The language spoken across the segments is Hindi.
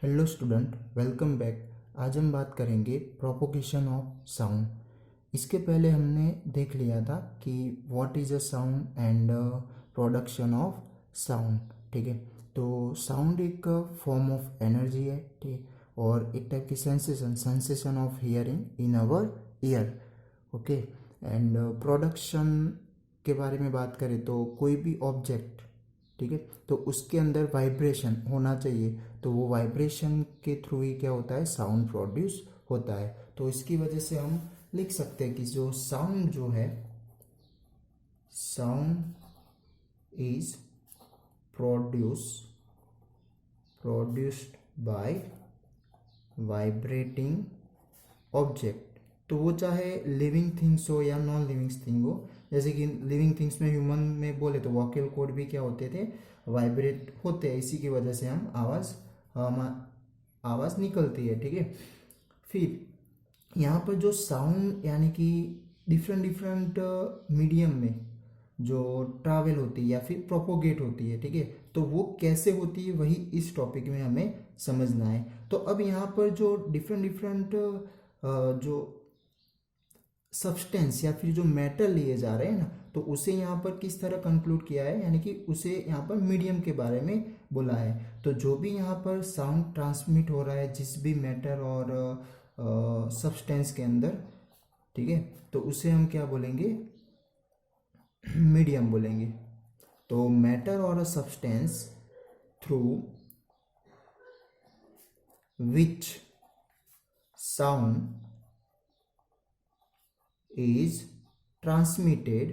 Hello student, welcome back. आज हम बात करेंगे प्रोपोगेशन ऑफ साउंड। इसके पहले हमने देख लिया था कि what is a sound and production of sound. ठीक है, तो साउंड एक फॉर्म ऑफ एनर्जी है, ठीक है, और एक टाइप की sensation of hearing in our ear. Okay, and production के बारे में बात करें तो कोई भी ऑब्जेक्ट, ठीक है, तो उसके अंदर वाइब्रेशन होना चाहिए, तो वो वाइब्रेशन के थ्रू ही क्या होता है, साउंड प्रोड्यूस होता है। तो इसकी वजह से हम लिख सकते हैं कि जो साउंड जो है, sound is produced by vibrating object. तो वो चाहे लिविंग थिंग्स हो या नॉन लिविंग थिंग हो। जैसे कि लिविंग थिंग्स में, ह्यूमन में बोले तो वोकल कॉर्ड भी क्या होते थे, वाइब्रेट होते हैं। इसी की वजह से हम आवाज़ निकलती है। ठीक है, फिर यहाँ पर जो साउंड यानी कि डिफरेंट डिफरेंट मीडियम में जो ट्रैवल होती है या फिर प्रोपोगेट होती है, ठीक है, तो वो कैसे होती है वही इस टॉपिक में हमें समझना है। तो अब यहाँ पर जो डिफरेंट डिफरेंट जो सब्सटेंस या फिर जो मैटर लिए जा रहे हैं ना, तो उसे यहाँ पर किस तरह कंक्लूड किया है, यानी कि उसे यहाँ पर मीडियम के बारे में बोला है। तो जो भी यहाँ पर साउंड ट्रांसमिट हो रहा है जिस भी मैटर और सब्सटेंस के अंदर, ठीक है, तो उसे हम क्या बोलेंगे, मीडियम बोलेंगे। तो मैटर और substance through which sound is transmitted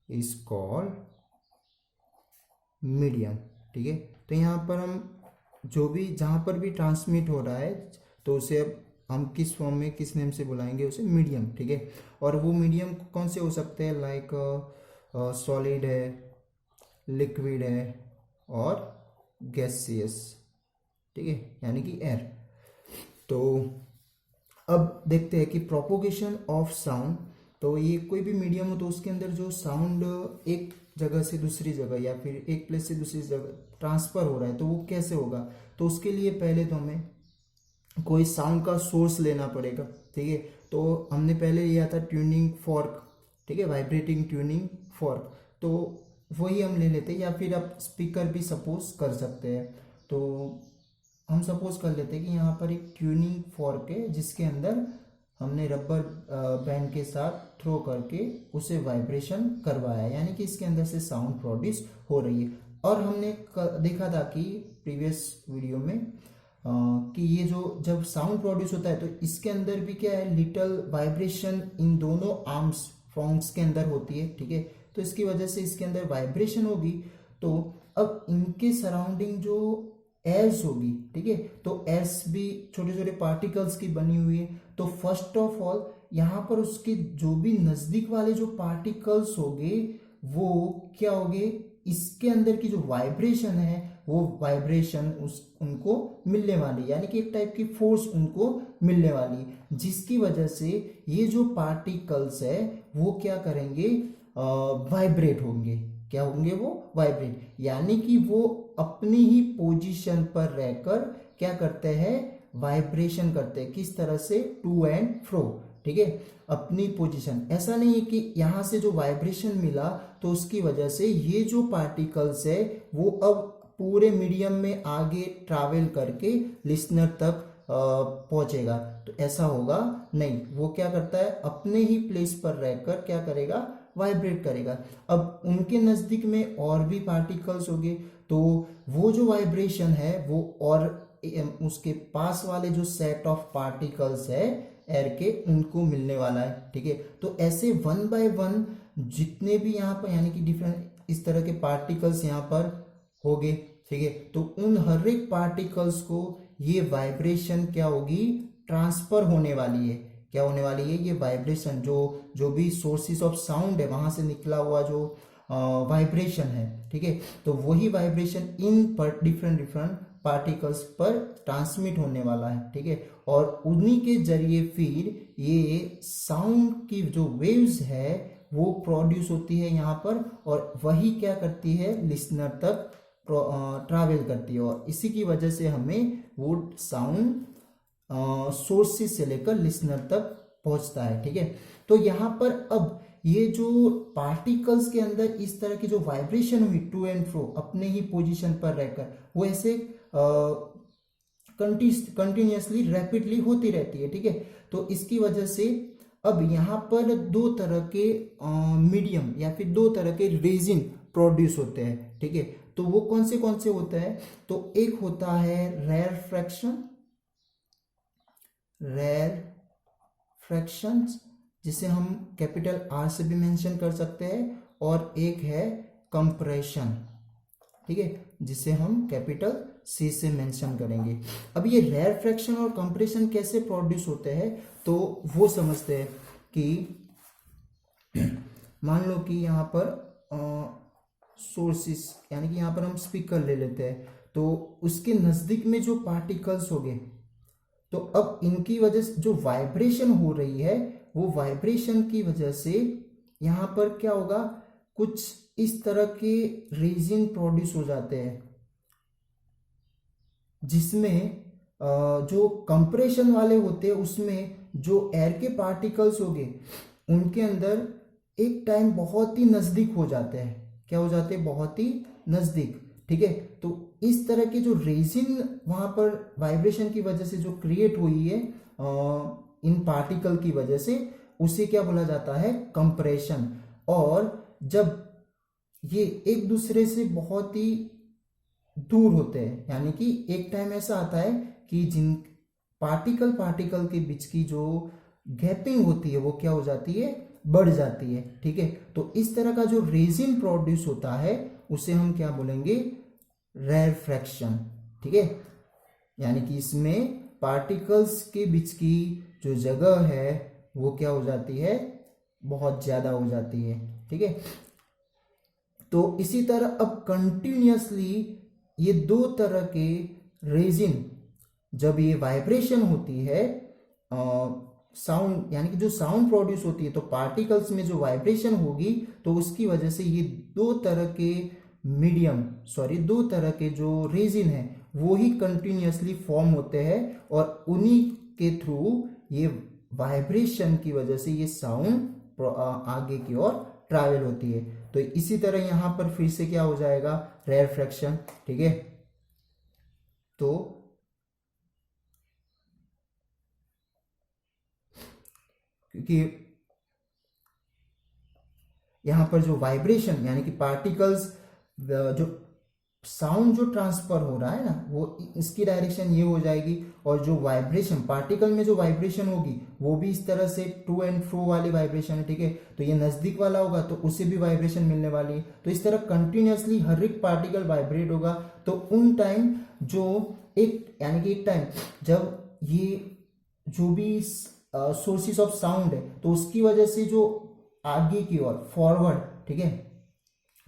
is called medium. ठीक है, तो यहाँ पर हम जो भी जहाँ पर भी ट्रांसमिट हो रहा है तो उसे अब हम किस फॉर्म में किस नेम से बुलाएंगे, उसे मीडियम। ठीक है, और वो मीडियम कौन से हो सकते हैं, लाइक सॉलिड है, लिक्विड है और गैसियस, ठीक है, यानी कि एयर। तो अब देखते हैं कि प्रोपोगेशन ऑफ साउंड, तो ये कोई भी मीडियम हो तो उसके अंदर जो साउंड एक जगह से दूसरी जगह या फिर एक प्लेस से दूसरी जगह ट्रांसफर हो रहा है, तो वो कैसे होगा। तो उसके लिए पहले तो हमें कोई साउंड का सोर्स लेना पड़ेगा। ठीक है, तो हमने पहले लिया था ट्यूनिंग फॉर्क, ठीक है, वाइब्रेटिंग ट्यूनिंग फॉर्क, तो वही हम ले लेते हैं, या फिर आप स्पीकर भी सपोज कर सकते हैं। तो हम सपोज कर लेते हैं कि यहाँ पर एक ट्यूनिंग फॉर्क है जिसके अंदर हमने रबर बैंड के साथ थ्रो करके उसे वाइब्रेशन करवाया, यानी कि इसके अंदर से साउंड प्रोड्यूस हो रही है। और हमने देखा था कि प्रीवियस वीडियो में कि ये जो जब साउंड प्रोड्यूस होता है तो इसके अंदर भी क्या है, लिटिल वाइब्रेशन इन दोनों आर्म्स फ्रॉन्ग्स के अंदर होती है। ठीक है, तो इसकी वजह से इसके अंदर वाइब्रेशन होगी। तो अब इनके सराउंडिंग जो एयर्स होगी, ठीक है, तो एयर्स भी छोटे छोटे पार्टिकल्स की बनी हुई है। तो फर्स्ट ऑफ ऑल यहाँ पर उसके जो भी नजदीक वाले जो पार्टिकल्स होंगे वो क्या होंगे, इसके अंदर की जो वाइब्रेशन है वो वाइब्रेशन उनको मिलने वाली, यानी कि एक टाइप की फोर्स उनको मिलने वाली, जिसकी वजह से ये जो पार्टिकल्स है वो क्या करेंगे, वाइब्रेट होंगे। क्या होंगे, वो वाइब्रेट, यानी कि वो अपनी ही पोजीशन पर रहकर क्या करते हैं, वाइब्रेशन करते हैं। किस तरह से, टू एंड फ्रो। ठीक है, अपनी पोजीशन, ऐसा नहीं है कि यहां से जो वाइब्रेशन मिला तो उसकी वजह से ये जो पार्टिकल्स है वो अब पूरे मीडियम में आगे ट्रैवल करके लिसनर तक पहुंचेगा, तो ऐसा होगा नहीं। वो क्या करता है, अपने ही प्लेस पर रहकर क्या करेगा, वाइब्रेट करेगा। अब उनके नजदीक में और भी पार्टिकल्स होंगे, तो वो जो वाइब्रेशन है वो और उसके पास वाले जो सेट ऑफ पार्टिकल्स है एयर के, उनको मिलने वाला है। ठीक है, तो ऐसे वन बाय वन जितने भी यहाँ पर यानी कि डिफरेंट इस तरह के पार्टिकल्स यहाँ पर होंगे, ठीक है, तो उन हर एक पार्टिकल्स को ये वाइब्रेशन क्या होगी, ट्रांसफर होने वाली है। क्या होने वाली है, ये वाइब्रेशन जो भी सोर्सेस ऑफ साउंड है वहां से निकला हुआ जो वाइब्रेशन है, ठीक है, तो वही वाइब्रेशन इन पर डिफरेंट डिफरेंट पार्टिकल्स पर ट्रांसमिट होने वाला है। ठीक है, और उन्हीं के जरिए फिर ये साउंड की जो वेव्स है वो प्रोड्यूस होती है यहाँ पर, और वही क्या करती है, लिसनर तक ट्रैवल करती है, और इसी की वजह से हमें वो साउंड सोर्सेस से लेकर लिसनर तक पहुंचता है। ठीक है, तो यहाँ पर अब ये जो पार्टिकल्स के अंदर इस तरह की जो वाइब्रेशन हुई टू एंड फ्रो अपने ही पोजीशन पर रहकर, वो ऐसे कंटिन्यूसली रैपिडली होती रहती है। ठीक है, तो इसकी वजह से अब यहाँ पर दो तरह के मीडियम या फिर दो तरह के रेजिन प्रोड्यूस होते हैं। ठीक है, तो वो कौन से होते हैं, तो एक होता है रेयर फ्रैक्शन जिसे हम कैपिटल आर से भी मेंशन कर सकते हैं, और एक है कंप्रेशन। ठीक है, जिसे हम कैपिटल सी से मेंशन करेंगे। अब ये रेयर फ्रैक्शन और कंप्रेशन कैसे प्रोड्यूस होते हैं, तो वो समझते हैं कि मान लो कि यहाँ पर सोर्सेस यानी कि यहाँ पर हम स्पीकर ले लेते हैं, तो उसके नज़दीक में जो पार्टिकल्स हो गए, तो अब इनकी वजह से जो वाइब्रेशन हो रही है, वो वाइब्रेशन की वजह से यहाँ पर क्या होगा, कुछ इस तरह के रेजिन प्रोड्यूस हो जाते हैं, जिसमें जो कंप्रेशन वाले होते हैं उसमें जो एयर के पार्टिकल्स हो गए उनके अंदर एक टाइम बहुत ही नज़दीक हो जाते हैं। क्या हो जाते हैं, बहुत ही नज़दीक। ठीक है, तो इस तरह के जो रेजिन वहाँ पर वाइब्रेशन की वजह से जो क्रिएट हुई है इन पार्टिकल की वजह से, उसे क्या बोला जाता है, कंप्रेशन। और जब ये एक दूसरे से बहुत ही दूर होते हैं, यानी कि एक टाइम ऐसा आता है कि जिन पार्टिकल के बीच की जो गैपिंग होती है वो क्या हो जाती है, बढ़ जाती है। ठीक है, तो इस तरह का जो रेजिन प्रोड्यूस होता है उसे हम क्या बोलेंगे, रेरफ्रैक्शन। ठीक है, यानी कि इसमें पार्टिकल्स के बीच की जो जगह है वो क्या हो जाती है, बहुत ज्यादा हो जाती है। ठीक है, तो इसी तरह अब कंटिन्यूअसली ये दो तरह के रेजिन जब ये वाइब्रेशन होती है, साउंड यानी कि जो साउंड प्रोड्यूस होती है, तो पार्टिकल्स में जो वाइब्रेशन होगी तो उसकी वजह से ये दो तरह के जो रेजिन है वो ही कंटिन्यूअसली फॉर्म होते हैं, और उन्हीं के थ्रू ये वाइब्रेशन की वजह से ये साउंड आगे की ओर ट्रैवल होती है। तो इसी तरह यहां पर फिर से क्या हो जाएगा, रेरफ्रैक्शन। ठीक है, तो क्योंकि यहां पर जो वाइब्रेशन यानी कि पार्टिकल्स जो साउंड जो ट्रांसफर हो रहा है ना, वो इसकी डायरेक्शन ये हो जाएगी, और जो वाइब्रेशन पार्टिकल में जो वाइब्रेशन होगी वो भी इस तरह से टू एंड फ्रो वाली वाइब्रेशन है। ठीक है, तो ये नजदीक वाला होगा तो उसे भी वाइब्रेशन मिलने वाली है। तो इस तरह कंटिन्यूअसली हर एक पार्टिकल वाइब्रेट होगा, तो उन टाइम जो एक यानी कि एक टाइम जब ये जो भी सोर्सेस ऑफ साउंड है, तो उसकी वजह से जो आगे की ओर फॉरवर्ड, ठीक है,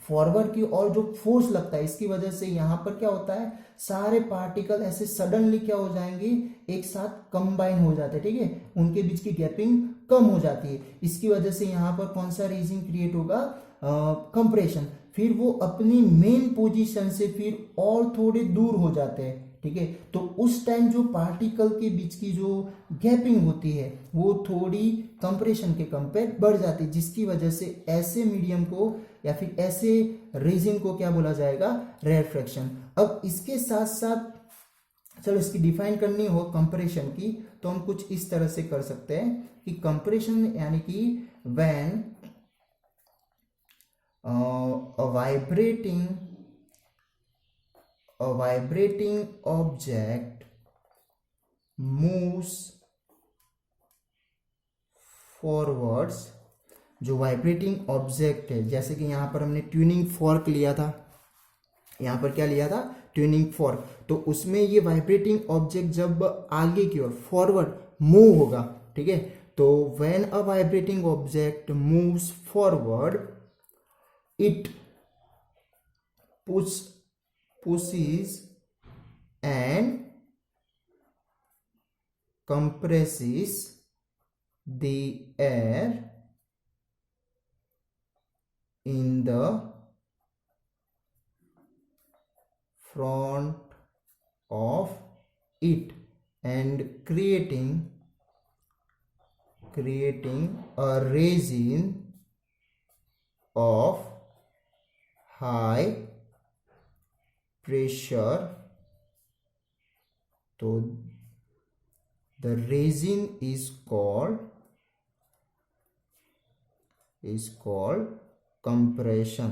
फॉरवर्ड की ओर जो फोर्स लगता है, इसकी वजह से यहां पर क्या होता है, सारे पार्टिकल ऐसे सडनली क्या हो जाएंगे, एक साथ कंबाइन हो जाते हैं। ठीक है, उनके बीच की गैपिंग कम हो जाती है। इसकी वजह से यहां पर कौन सा रीजन क्रिएट होगा, कंप्रेशन। फिर वो अपनी मेन पोजीशन से फिर और थोड़े दूर हो जाते हैं। ठीक है, तो उस टाइम जो पार्टिकल के बीच की जो गैपिंग होती है वो थोड़ी कंप्रेशन के कंपेयर बढ़ जाती है, जिसकी वजह से ऐसे मीडियम को या फिर ऐसे रीजन को क्या बोला जाएगा, रेरफ्रैक्शन। अब इसके साथ साथ चलो इसकी डिफाइन करनी हो कंप्रेशन की, तो हम कुछ इस तरह से कर सकते हैं कि कंप्रेशन यानी कि when a vibrating object moves forwards, जो वाइब्रेटिंग ऑब्जेक्ट है, जैसे कि यहां पर हमने ट्यूनिंग फॉर्क लिया था, यहां पर क्या लिया था, ट्यूनिंग फॉर्क, तो उसमें ये वाइब्रेटिंग ऑब्जेक्ट जब आगे की ओर फॉरवर्ड मूव होगा, ठीक है, तो when a vibrating object moves forward it pushes and compresses the air in the front of it and creating a resin of high pressure. तो the resin is called compression.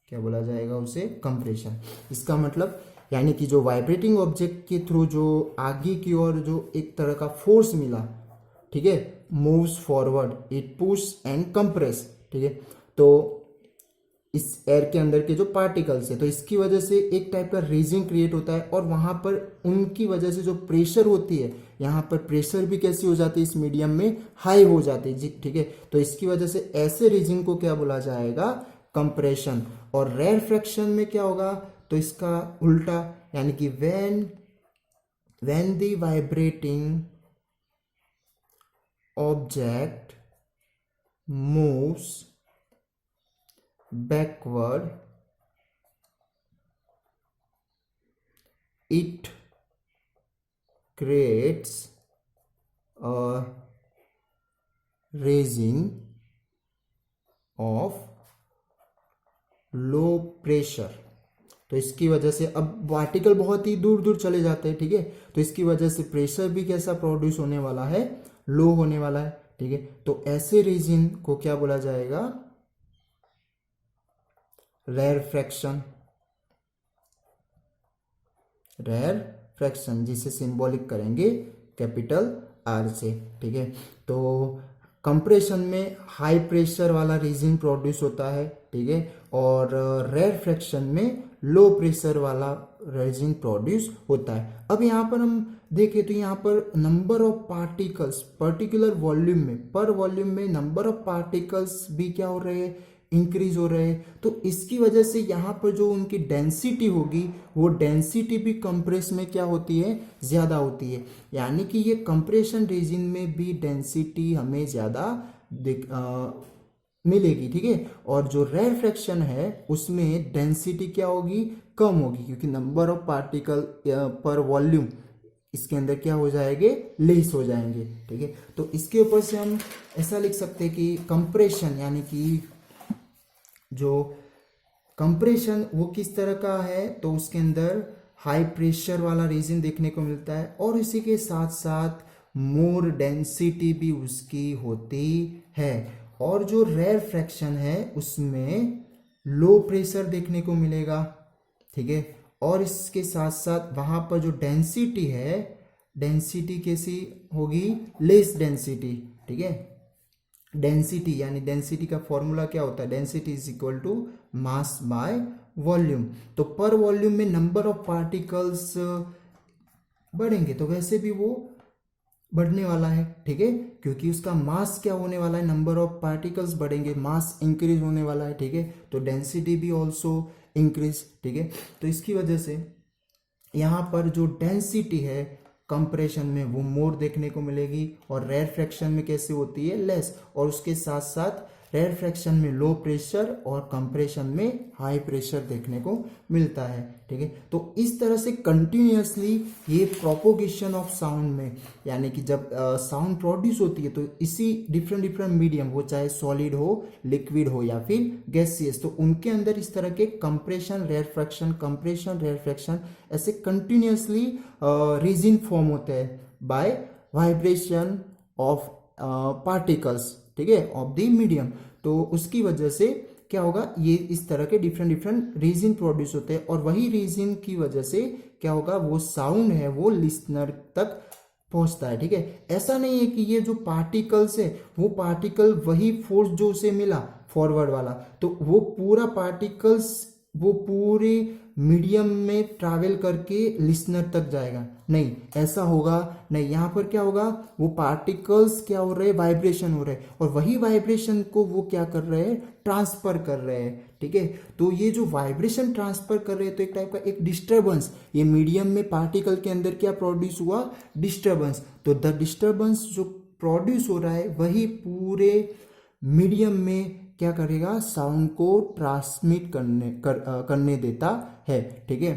क्या बोला जाएगा उसे? कंप्रेशन. इसका मतलब यानी कि जो वाइब्रेटिंग ऑब्जेक्ट के थ्रू जो आगे की ओर जो एक तरह का फोर्स मिला, ठीक है, moves forward, it push and compress, ठीक है. तो इस एयर के अंदर के जो पार्टिकल्स है, तो इसकी वजह से एक टाइप का रेजिन क्रिएट होता है और वहां पर उनकी वजह से जो प्रेशर होती है, यहाँ पर प्रेशर भी कैसी हो जाती है इस मीडियम में? हाई हो जाती है जी, ठीक है. तो इसकी वजह से ऐसे रेजिन को क्या बोला जाएगा? कंप्रेशन. और रेरफैक्शन में क्या होगा? तो इसका उल्टा, यानी कि when the vibrating object moves backward, it creates a resin of low pressure. तो इसकी वजह से अब पार्टिकल बहुत ही दूर दूर चले जाते हैं, ठीक है. तो इसकी वजह से प्रेशर भी कैसा प्रोड्यूस होने वाला है? लो होने वाला है, ठीक है. तो ऐसे रेजिन को क्या बोला जाएगा? रेरफैक्शन. जिसे सिंबॉलिक करेंगे कैपिटल आर से, ठीक है. तो कंप्रेशन में हाई प्रेशर वाला रेजिन प्रोड्यूस होता है, ठीक है, और रेरफैक्शन में लो प्रेशर वाला रेजिन प्रोड्यूस होता है. अब यहाँ पर हम देखें तो यहाँ पर number of particles particular volume में, पर वॉल्यूम में नंबर ऑफ पार्टिकल्स भी क्या हो रहे हैं? इंक्रीज हो रहे हैं. तो इसकी वजह से यहाँ पर जो उनकी डेंसिटी होगी, वो डेंसिटी भी कंप्रेस में क्या होती है? ज्यादा होती है. यानी कि ये कंप्रेशन रेजिन में भी डेंसिटी हमें ज्यादा मिलेगी, ठीक है. और जो रेरफैक्शन है उसमें डेंसिटी क्या होगी? कम होगी, क्योंकि नंबर ऑफ पार्टिकल पर वॉल्यूम इसके अंदर क्या हो जाएंगे? लेस हो जाएंगे, ठीक है. तो इसके ऊपर से हम ऐसा लिख सकते हैं कि कंप्रेशन, यानी कि जो कंप्रेशन वो किस तरह का है? तो उसके अंदर हाई प्रेशर वाला रेजिन देखने को मिलता है और इसी के साथ साथ मोर डेंसिटी भी उसकी होती है. और जो रेरफैक्शन है उसमें लो प्रेशर देखने को मिलेगा, ठीक है. और इसके साथ साथ वहां पर जो डेंसिटी है, डेंसिटी कैसी होगी? लेस डेंसिटी, ठीक है. डेंसिटी यानी डेंसिटी का फॉर्मूला क्या होता है? Density is equal to mass by volume. तो पर वॉल्यूम में नंबर ऑफ पार्टिकल्स बढ़ेंगे तो वैसे भी वो बढ़ने वाला है, ठीक है, क्योंकि उसका मास क्या होने वाला है? नंबर ऑफ पार्टिकल्स बढ़ेंगे, मास इंक्रीज होने वाला है, ठीक है. तो डेंसिटी भी ऑल्सो इंक्रीज, ठीक है. तो इसकी वजह से यहाँ पर जो डेंसिटी है कंप्रेशन में वो मोर देखने को मिलेगी और रेरफैक्शन में कैसे होती है? लेस. और उसके साथ साथ रेरफैक्शन में लो प्रेशर और कंप्रेशन में हाई प्रेशर देखने को मिलता है, ठीक है. तो इस तरह से कंटिन्यूअसली ये प्रोपोगेशन ऑफ साउंड में, यानी कि जब साउंड प्रोड्यूस होती है तो इसी डिफरेंट मीडियम, वो चाहे सॉलिड हो, लिक्विड हो या फिर गैसियस, तो उनके अंदर इस तरह के कंप्रेशन रेरफैक्शन ऐसे कंटिन्यूअसली रेजिन फॉर्म होते हैं बाय वाइब्रेशन ऑफ पार्टिकल्स, ठीक है, ऑफ द मीडियम. तो उसकी वजह से क्या होगा? ये इस तरह के डिफरेंट रेजिन प्रोड्यूस होते हैं और वही रेजिन की वजह से क्या होगा? वो साउंड है वो लिसनर तक पहुंचता है, ठीक है. ऐसा नहीं है कि ये जो पार्टिकल्स है वो पार्टिकल वही फोर्स जो उसे मिला फॉरवर्ड वाला, तो वो पूरा पार्टिकल्स वो पूरे मीडियम में ट्रैवल करके लिसनर तक जाएगा. नहीं, ऐसा होगा नहीं. यहाँ पर क्या होगा? वो पार्टिकल्स क्या हो रहे हैं? वाइब्रेशन हो रहे हैं और वही वाइब्रेशन को वो क्या कर रहे हैं? ट्रांसफर कर रहे हैं, ठीक है. तो ये जो वाइब्रेशन ट्रांसफर कर रहे हैं तो एक टाइप का एक डिस्टर्बेंस, ये मीडियम में पार्टिकल के अंदर क्या प्रोड्यूस हुआ? डिस्टर्बेंस. तो द डिस्टर्बेंस जो प्रोड्यूस हो रहा है वही पूरे मीडियम में क्या करेगा, साउंड को ट्रांसमिट करने देता है, ठीक है।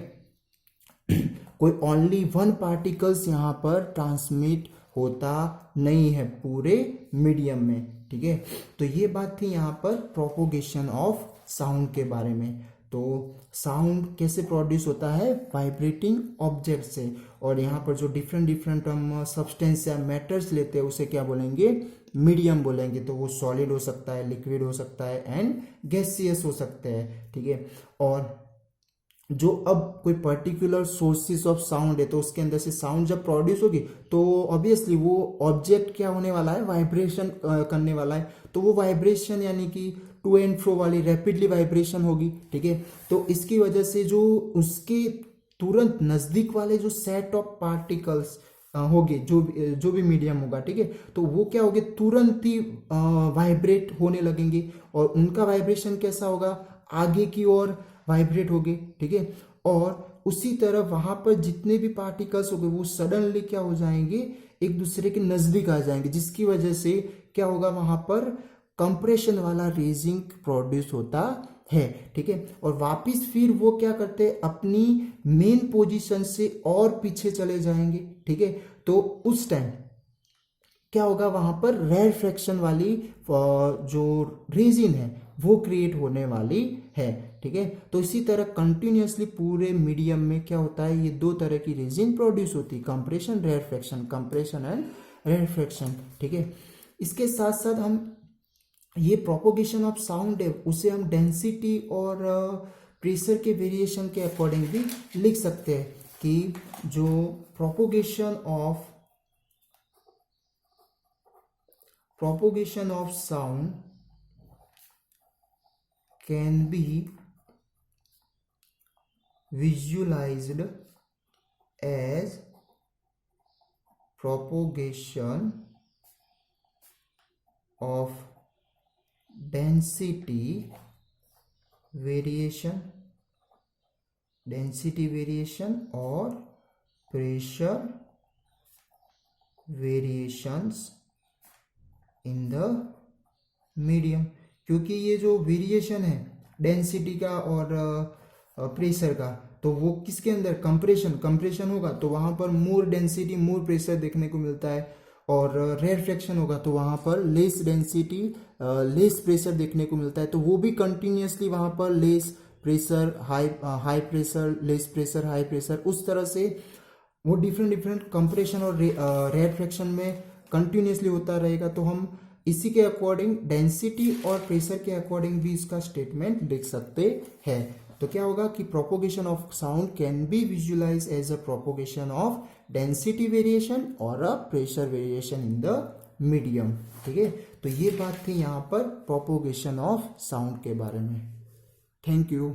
कोई ओनली वन पार्टिकल्स यहाँ पर ट्रांसमिट होता नहीं है पूरे मीडियम में, ठीक है। तो ये बात थी यहाँ पर प्रोपोगेशन ऑफ साउंड के बारे में। तो साउंड कैसे प्रोड्यूस होता है, वाइब्रेटिंग ऑब्जेक्ट से। और यहाँ पर जो डिफरेंट डिफरेंट हम सब्सटेंस या मैटर्स लेते हैं उसे क्या बोलेंगे, मीडियम बोलेंगे। तो वो सॉलिड हो सकता है, लिक्विड हो सकता है एंड गैसियस हो सकते हैं, ठीक है। और जो अब कोई पर्टिकुलर सोर्सेस ऑफ साउंड है तो उसके अंदर से साउंड जब प्रोड्यूस होगी तो ऑब्वियसली वो ऑब्जेक्ट क्या होने वाला है, वाइब्रेशन करने वाला है। तो वो वाइब्रेशन यानी कि टू एंड फ्रो वाली रैपिडली वाइब्रेशन होगी, ठीक है। तो इसकी वजह से जो उसके तुरंत नजदीक वाले जो सेट ऑफ पार्टिकल्स होंगे, जो भी मीडियम होगा, ठीक है, तो वो क्या होंगे, तुरंत ही वाइब्रेट होने लगेंगे। और उनका वाइब्रेशन कैसा होगा, आगे की ओर वाइब्रेट होंगे, ठीक है। और उसी तरह वहां पर जितने भी पार्टिकल्स होंगे वो सडनली क्या हो जाएंगे, एक दूसरे के नजदीक आ जाएंगे, जिसकी वजह से क्या होगा, वहां पर कंप्रेशन वाला रेजिंग प्रोड्यूस होता है, ठीक है। और वापिस फिर वो क्या करते हैं, अपनी मेन पोजीशन से और पीछे चले जाएंगे, ठीक है। तो उस टाइम क्या होगा, वहां पर रेयर फ्रैक्शन वाली जो रेजिन है वो क्रिएट होने वाली है, ठीक है। तो इसी तरह कंटिन्यूअसली पूरे मीडियम में क्या होता है, ये दो तरह की रेजिन प्रोड्यूस होती है, compression, rarefaction, compression and rarefaction, ठीक है। इसके साथ साथ हम ये प्रोपोगेशन ऑफ साउंड है उसे हम डेंसिटी और प्रेशर के वेरिएशन के अकॉर्डिंग भी लिख सकते हैं कि जो propagation of sound can be visualized as propagation of density variation or pressure variations in the medium। क्योंकि ये जो वेरिएशन है डेंसिटी का और प्रेशर का, तो वो किसके अंदर, कंप्रेशन होगा तो वहां पर मोर डेंसिटी मोर प्रेशर देखने को मिलता है। और रेरफेक्शन होगा तो वहां पर लेस डेंसिटी लेस प्रेशर देखने को मिलता है। तो वो भी कंटिन्यूअसली वहां पर less pressure high pressure, less pressure, high pressure, उस तरह से वो डिफरेंट कंप्रेशन और रेरफेक्शन में कंटिन्यूअसली होता रहेगा। तो हम इसी के अकॉर्डिंग डेंसिटी और प्रेशर के अकॉर्डिंग भी इसका स्टेटमेंट लिख सकते हैं। तो क्या होगा कि propagation of sound can be visualize as a propagation of density variation और a pressure variation in the medium, ठीक है। तो ये बात थी यहाँ पर प्रोपोगेशन ऑफ साउंड के बारे में। Thank you.